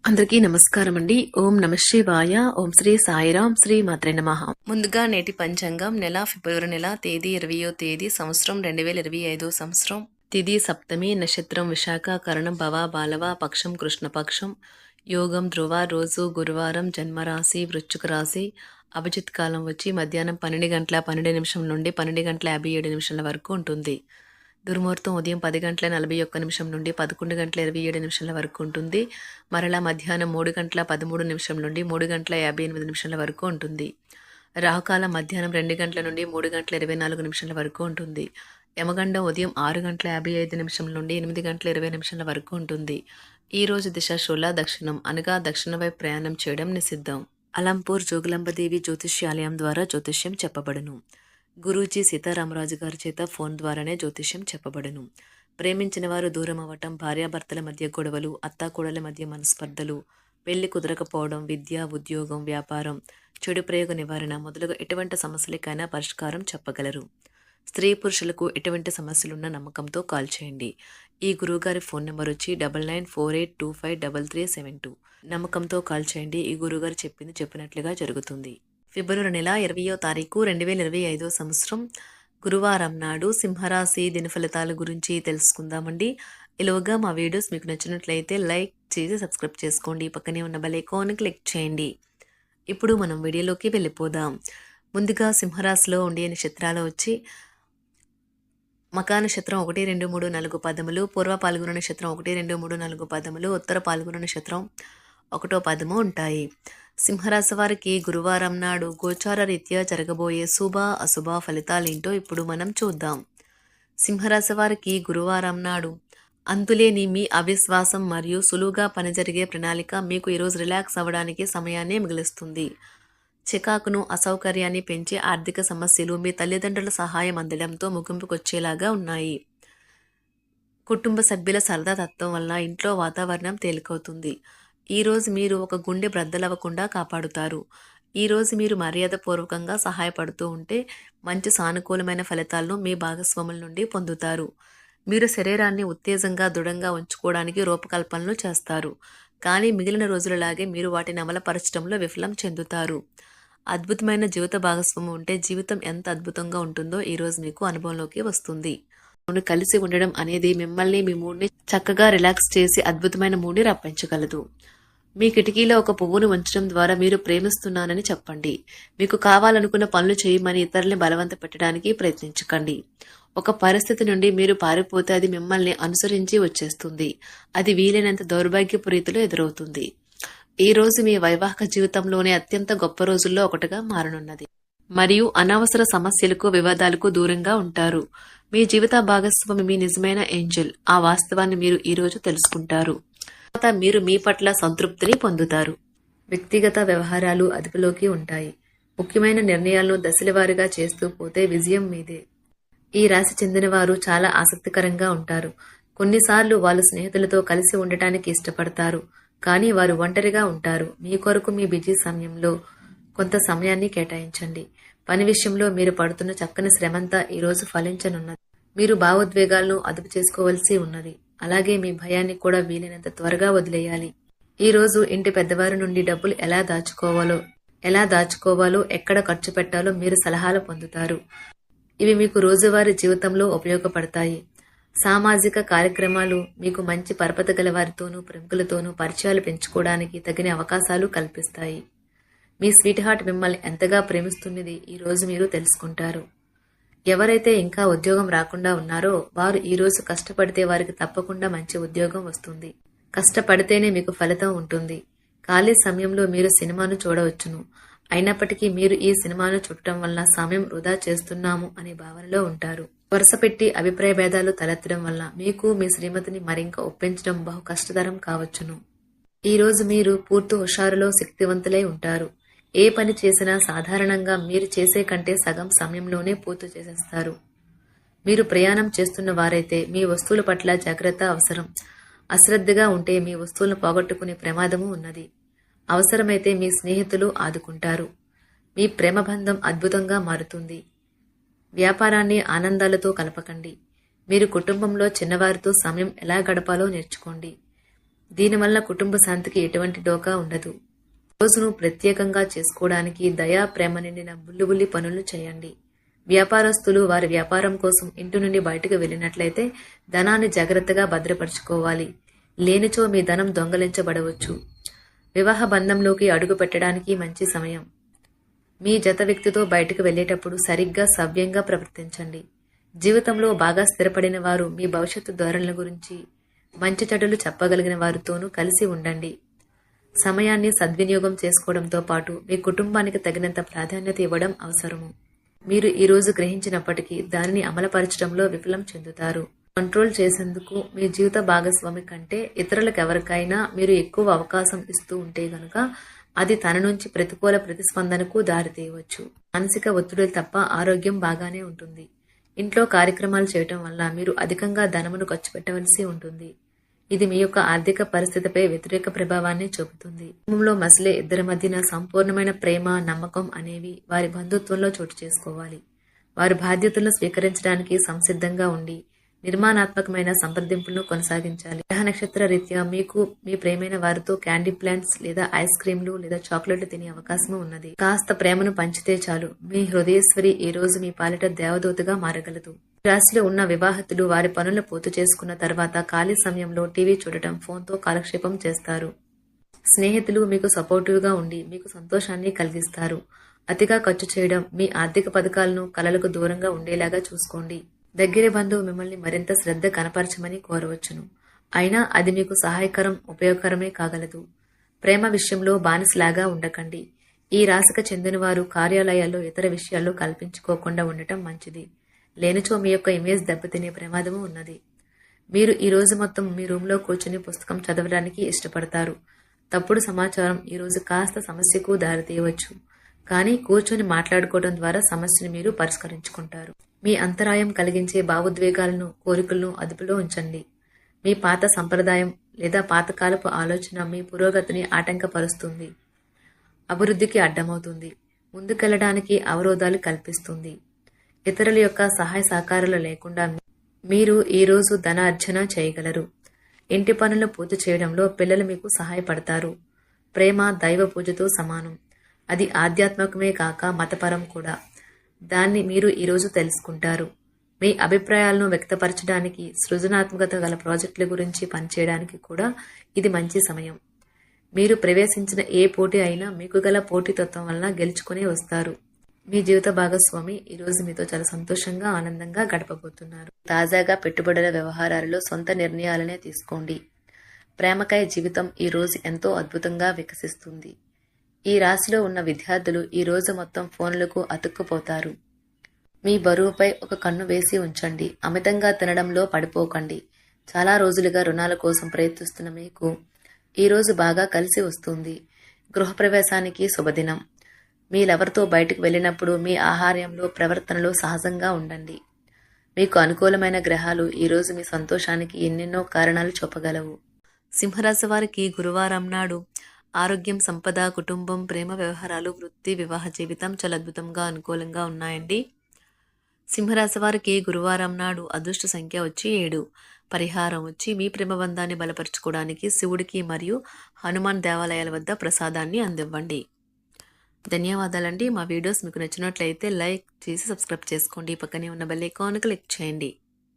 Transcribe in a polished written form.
అందరికీ నమస్కారం అండి. ఓం నమ శివాయ. ఓం శ్రీ సాయిరాం. శ్రీ మాత్రే నమః. ముందుగా నేటి పంచాంగం నెల ఫిబ్రవరి నెల తేదీ 20వ తేదీ సంవత్సరం 2025 సంవత్సరం. తిథి సప్తమి, నక్షత్రం విశాఖ, కరణం భవ బాలవ, పక్షం కృష్ణపక్షం, యోగం ధ్రువ, రోజు గురువారం, జన్మరాశి వృశ్చిక రాశి. అభిజిత్ కాలం వచ్చి మధ్యాహ్నం 12 గంటల 12 నిమిషం నుండి 12 గంటల 57 నిమిషాల వరకు ఉంటుంది. దుర్ముహూర్తం ఉదయం 10 గంటల 41 నిమిషం నుండి 11 గంటల 27 నిమిషాల వరకు ఉంటుంది. మరలా మధ్యాహ్నం 3 గంటల 13 నిమిషం నుండి 3 గంటల 58 నిమిషాల వరకు ఉంటుంది. రాహుకాలం మధ్యాహ్నం 2 గంటల నుండి 3 గంటల 24 నిమిషాల వరకు ఉంటుంది. యమగండం ఉదయం 6 గంటల 55 నిమిషం నుండి 8 గంటల 20 నిమిషాల వరకు ఉంటుంది. ఈ రోజు దిశ శూల దక్షిణం, అనగా దక్షిణ వైపు ప్రయాణం చేయడం నిషిద్ధం. అలంపూర్ జోగులాంబదేవి జ్యోతిష్యాలయం ద్వారా జ్యోతిష్యం చెప్పబడును. గురూజీ సీతారామరాజు గారి చేత ఫోన్ ద్వారానే జ్యోతిష్యం చెప్పబడును. ప్రేమించిన వారు దూరం అవ్వటం, భార్యాభర్తల మధ్య గొడవలు, అత్తాకోడల మధ్య మనస్పర్ధలు, పెళ్లి కుదరకపోవడం, విద్య, ఉద్యోగం, వ్యాపారం, చెడు ప్రయోగ నివారణ మొదలుగా ఎటువంటి సమస్యలకైనా పరిష్కారం చెప్పగలరు. స్త్రీ పురుషులకు ఎటువంటి సమస్యలున్న నమ్మకంతో కాల్ చేయండి. ఈ గురువుగారి ఫోన్ నెంబర్ వచ్చి 9948253372. నమ్మకంతో కాల్ చేయండి. ఈ గురువుగారు చెప్పినట్లుగా జరుగుతుంది. ఫిబ్రవరి నెల 20వ తారీఖు 2025 సంవత్సరం గురువారం నాడు సింహరాశి దిన ఫలితాల గురించి తెలుసుకుందామండి. ఇలాగా మా వీడియోస్ మీకు నచ్చినట్లయితే లైక్ చేసి సబ్స్క్రైబ్ చేసుకోండి. పక్కనే ఉన్న బెల్ ఐకాన్ క్లిక్ చేయండి. ఇప్పుడు మనం వీడియోలోకి వెళ్ళిపోదాం. ముందుగా సింహరాశిలో ఉండే నక్షత్రాలు వచ్చి మకా నక్షత్రం 1, 2, 3, 4 పదములు, పూర్వ పాల్గొన నక్షత్రం 1, 2, 3, 4 పదములు, ఉత్తర పాల్గొన నక్షత్రం 1వ పదము ఉంటాయి. సింహరాశి వారికి గురువారం నాడు గోచార రీత్యా జరగబోయే శుభ అశుభ ఫలితాలేంటో ఇప్పుడు మనం చూద్దాం. సింహరాశి వారికి గురువారం నాడు అంతులేని మీ అవిశ్వాసం మరియు సులువుగా పనిజరిగే ప్రణాళిక మీకు ఈరోజు రిలాక్స్ అవ్వడానికి సమయాన్ని మిగిలిస్తుంది. చికాకును, అసౌకర్యాన్ని పెంచే ఆర్థిక సమస్యలు మీ తల్లిదండ్రుల సహాయం అందడంతో ముగింపుకొచ్చేలాగా ఉన్నాయి. కుటుంబ సభ్యుల సరదా తత్వం వల్ల ఇంట్లో వాతావరణం తేలికవుతుంది. ఈరోజు మీరు ఒక గుండె బ్రద్దలవ్వకుండా కాపాడుతారు. ఈరోజు మీరు మర్యాదపూర్వకంగా సహాయపడుతూ ఉంటే మంచి సానుకూలమైన ఫలితాలను మీ భాగస్వాముల నుండి పొందుతారు. మీరు శరీరాన్ని ఉత్తేజంగా దృఢంగా ఉంచుకోవడానికి రూపకల్పనలు చేస్తారు. కానీ మిగిలిన రోజులలాగే మీరు వాటిని అమలుపరచడంలో విఫలం చెందుతారు. అద్భుతమైన జీవిత భాగస్వామి ఉంటే జీవితం ఎంత అద్భుతంగా ఉంటుందో ఈరోజు మీకు అనుభవంలోకి వస్తుంది. కలిసి ఉండడం అనేది మిమ్మల్ని, మీ మూడ్ని చక్కగా రిలాక్స్ చేసి అద్భుతమైన మూడ్ని రప్పించగలదు. మీ కిటికీలో ఒక పువ్వును ఉంచడం ద్వారా మీరు ప్రేమిస్తున్నానని చెప్పండి. మీకు కావాలనుకున్న పనులు చేయమని ఇతరుల్ని బలవంత పెట్టడానికి ప్రయత్నించకండి. ఒక పరిస్థితి నుండి మీరు పారిపోతే అది మిమ్మల్ని అనుసరించి వచ్చేస్తుంది. అది వీలైనంత దౌర్భాగ్యపు రీతిలో ఎదురవుతుంది. ఈ రోజు మీ వైవాహిక జీవితంలోనే అత్యంత గొప్ప రోజుల్లో ఒకటిగా మారనున్నది. మరియు అనవసర సమస్యలకు, వివాదాలకు దూరంగా ఉంటారు. మీ జీవిత భాగస్వామి మీ నిజమైన ఏంజెల్. ఆ వాస్తవాన్ని మీరు ఈ రోజు తెలుసుకుంటారు. మీరు మీ పట్ల సంతృప్తిని పొందుతారు. వ్యక్తిగత వ్యవహారాలు అదుపులోకి ఉంటాయి. ముఖ్యమైన నిర్ణయాలను దశలవారీగా చేస్తూ పోతే విజయం మీదే. ఈ రాశి చెందిన వారు చాలా ఆసక్తికరంగా ఉంటారు. కొన్నిసార్లు వాళ్ళు స్నేహితులతో కలిసి ఉండటానికి ఇష్టపడతారు, కానీ వారు ఒంటరిగా ఉంటారు. మీ కొరకు మీ బిజీ సమయంలో కొంత సమయాన్ని కేటాయించండి. పని విషయంలో మీరు పడుతున్న చక్కని శ్రమంతా ఈరోజు ఫలించనున్నది. మీరు భావోద్వేగాలను అదుపు చేసుకోవలసి ఉన్నది. అలాగే మీ భయాన్ని కూడా వీలైనంత త్వరగా వదిలేయాలి. ఈ రోజు ఇంటి పెద్దవారి నుండి డబ్బులు ఎలా దాచుకోవాలో, ఎక్కడ ఖర్చు పెట్టాలో మీరు సలహాలు పొందుతారు. ఇవి మీకు రోజువారీ జీవితంలో ఉపయోగపడతాయి. సామాజిక కార్యక్రమాలు మీకు మంచి పరపతి గల వారితోనూ, ప్రముఖులతోనూ పరిచయాలు పెంచుకోవడానికి తగిన అవకాశాలు కల్పిస్తాయి. మీ స్వీట్ హార్ట్ మిమ్మల్ని ఎంతగా ప్రేమిస్తున్నది ఈ రోజు మీరు తెలుసుకుంటారు. ఎవరైతే ఇంకా ఉద్యోగం రాకుండా ఉన్నారో వారు ఈ రోజు కష్టపడితే వారికి తప్పకుండా మంచి ఉద్యోగం వస్తుంది. కష్టపడితేనే మీకు ఫలితం ఉంటుంది. ఖాళీ సమయంలో మీరు సినిమాను చూడవచ్చును. అయినప్పటికీ మీరు ఈ సినిమాను చూడటం వల్ల సమయం వృధా చేస్తున్నాము అనే భావనలో ఉంటారు. వరుసపెట్టి అభిప్రాయ భేదాలు తలెత్తడం వల్ల మీకు మీ శ్రీమతిని మరింక ఒప్పించడం బహు కష్టతరం కావచ్చును. ఈ రోజు మీరు పూర్తి హుషారులో శక్తివంతులై ఉంటారు. ఏ పని చేసినా సాధారణంగా మీరు చేసే కంటే సగం సమయంలోనే పూర్తి చేసేస్తారు. మీరు ప్రయాణం చేస్తున్న వారైతే మీ వస్తువుల పట్ల జాగ్రత్త అవసరం. అశ్రద్ధగా ఉంటే మీ వస్తువులను పోగొట్టుకునే ప్రమాదము ఉన్నది. అవసరమైతే మీ స్నేహితులు ఆదుకుంటారు. మీ ప్రేమబంధం అద్భుతంగా మారుతుంది. వ్యాపారాన్ని ఆనందాలతో కలపకండి. మీరు కుటుంబంలో చిన్నవారితో సమయం ఎలా గడపాలో నేర్చుకోండి. దీనివల్ల కుటుంబ శాంతికి ఎటువంటి డోకా ఉండదు. రోజును ప్రత్యేకంగా చేసుకోవడానికి దయా ప్రేమ నిండిన బుల్లిబుల్లి పనులు చేయండి. వ్యాపారస్తులు వారి వ్యాపారం కోసం ఇంటి నుండి బయటకు వెళ్ళినట్లయితే ధనాన్ని జాగ్రత్తగా భద్రపరుచుకోవాలి. లేనిచో మీ ధనం దొంగలించబడవచ్చు. వివాహ బంధంలోకి అడుగు పెట్టడానికి మంచి సమయం. మీ జత వ్యక్తితో బయటకు వెళ్ళేటప్పుడు సరిగ్గా సవ్యంగా ప్రవర్తించండి. జీవితంలో బాగా స్థిరపడిన వారు మీ భవిష్యత్తు ధోరణుల గురించి మంచి చెడులు చెప్పగలిగిన వారితోనూ కలిసి ఉండండి. సమయాన్ని సద్వినియోగం చేసుకోవడంతో పాటు మీ కుటుంబానికి తగినంత ప్రాధాన్యత ఇవ్వడం అవసరము. మీరు ఈ రోజు గ్రహించినప్పటికీ దానిని అమలుపరచడంలో విఫలం చెందుతారు. కంట్రోల్ చేసేందుకు మీ జీవిత భాగస్వామి కంటే ఇతరులకు ఎవరికైనా మీరు ఎక్కువ అవకాశం ఇస్తూ ఉంటే గనుక అది తన నుంచి ప్రతికూల ప్రతిస్పందనకు దారితీయవచ్చు. మానసిక ఒత్తిడులు తప్ప ఆరోగ్యం బాగానే ఉంటుంది. ఇంట్లో కార్యక్రమాలు చేయటం వల్ల మీరు అధికంగా ధనమును ఖర్చు పెట్టవలసి ఉంటుంది. ఇది మీ యొక్క ఆర్థిక పరిస్థితిపై వ్యతిరేక ప్రభావాన్ని చూపుతుంది. కుటుంబంలో మసలే ఇద్దరి మధ్యన సంపూర్ణమైన ప్రేమ, నమ్మకం అనేవి వారి బంధుత్వంలో చోటు చేసుకోవాలి. వారి బాధ్యతలను స్వీకరించడానికి సంసిద్ధంగా ఉండి నిర్మాణాత్మకమైన సంప్రదింపులను కొనసాగించాలి. గ్రహ నక్షత్ర రీత్యా మీకు మీ ప్రేమైన వారితో క్యాండీ ప్లాంట్స్ లేదా ఐస్ క్రీంలు లేదా చాక్లెట్లు తినే అవకాశం ఉన్నది. కాస్త ప్రేమను పంచితే చాలు మీ హృదయేశ్వరి ఈ రోజు మీ పాలిట దేవదూతగా మారగలదు. రాశిలో ఉన్న వివాహితులు వారి పనులను పూర్తి చేసుకున్న తర్వాత ఖాళీ సమయంలో టీవీ చూడటం, ఫోన్తో కాలక్షేపం చేస్తారు. స్నేహితులు మీకు సపోర్టివ్గా ఉండి మీకు సంతోషాన్ని కలిగిస్తారు. అతిగా ఖర్చు చేయడం, మీ ఆర్థిక పథకాలను కలలకు దూరంగా ఉండేలాగా చూసుకోండి. దగ్గర బంధువు మిమ్మల్ని మరింత శ్రద్ధ కనపరచమని కోరవచ్చును. అయినా అది మీకు సహాయకరం, ఉపయోగకరమే కాగలదు. ప్రేమ విషయంలో బానిసలాగా ఉండకండి. ఈ రాశికి చెందిన వారు కార్యాలయాల్లో ఇతర విషయాల్లో కల్పించుకోకుండా ఉండటం మంచిది. లేనిచో మీ యొక్క ఇమేజ్ దెబ్బతినే ప్రమాదము ఉన్నది. మీరు ఈ రోజు మొత్తం మీ రూమ్లో కూర్చుని పుస్తకం చదవడానికి ఇష్టపడతారు. తప్పుడు సమాచారం ఈ రోజు కాస్త సమస్యకు దారితీయవచ్చు. కానీ కూర్చొని మాట్లాడుకోవడం ద్వారా సమస్యను మీరు పరిష్కరించుకుంటారు. మీ అంతరాయం కలిగించే భావోద్వేగాలను, కోరికలను అదుపులో ఉంచండి. మీ పాత సంప్రదాయం లేదా పాతకాలపు ఆలోచన మీ పురోగతిని ఆటంకపరుస్తుంది, అభివృద్ధికి అడ్డమవుతుంది, ముందుకెళ్లడానికి అవరోధాలు కల్పిస్తుంది. ఇతరుల యొక్క సహాయ సహకారాలు లేకుండా మీరు ఈ రోజు ధనార్జన చేయగలరు. ఇంటి పనులను పూర్తి చేయడంలో పిల్లలు మీకు సహాయపడతారు. ప్రేమ దైవ పూజతో సమానం. అది ఆధ్యాత్మికమే కాక మతపరం కూడా. దాన్ని మీరు ఈరోజు తెలుసుకుంటారు. మీ అభిప్రాయాలను వ్యక్తపరచడానికి, సృజనాత్మకత గల ప్రాజెక్టుల గురించి పనిచేయడానికి కూడా ఇది మంచి సమయం. మీరు ప్రవేశించిన ఏ పోటీ అయినా మీకు గల పోటీతత్వం వలన గెలుచుకునే వస్తారు. మీ జీవిత భాగస్వామి ఈరోజు మీతో చాలా సంతోషంగా, ఆనందంగా గడపబోతున్నారు. తాజాగా పెట్టుబడుల వ్యవహారాలలో సొంత నిర్ణయాలనే తీసుకోండి. ప్రేమకై జీవితం ఈ రోజు ఎంతో అద్భుతంగా వికసిస్తుంది. ఈ రాశిలో ఉన్న విద్యార్థులు ఈ రోజు మొత్తం ఫోన్లకు అతుక్కుపోతారు. మీ బరువుపై ఒక కన్ను వేసి ఉంచండి. అమితంగా తినడంలో పడిపోకండి. చాలా రోజులుగా రుణాల కోసం ప్రయత్నిస్తున్న మీకు ఈ రోజు బాగా కలిసి వస్తుంది. గృహప్రవేశానికి శుభదినం. మీరెవరితో బయటకు వెళ్ళినప్పుడు మీ ఆహార్యంలో, ప్రవర్తనలో సహజంగా ఉండండి. మీకు అనుకూలమైన గ్రహాలు ఈరోజు మీ సంతోషానికి ఎన్నెన్నో కారణాలు చెప్పగలవు. సింహరాశి వారికి గురువారం నాడు ఆరోగ్యం, సంపద, కుటుంబం, ప్రేమ వ్యవహారాలు, వృత్తి, వివాహ జీవితం చాలా అద్భుతంగా, అనుకూలంగా ఉన్నాయండి. సింహరాశి వారికి గురువారం నాడు అదృష్ట సంఖ్య వచ్చి 7. పరిహారం వచ్చి మీ ప్రేమ బంధాన్ని బలపరచుకోవడానికి శివుడికి మరియు హనుమాన్ దేవాలయాల వద్ద ప్రసాదాన్ని అందివ్వండి. ధన్యవాదాలండి. మా వీడియోస్ మీకు నచ్చినట్లయితే లైక్ చేసి సబ్స్క్రైబ్ చేసుకోండి. పక్కనే ఉన్న బెల్ ఐకాన్ క్లిక్ చేయండి.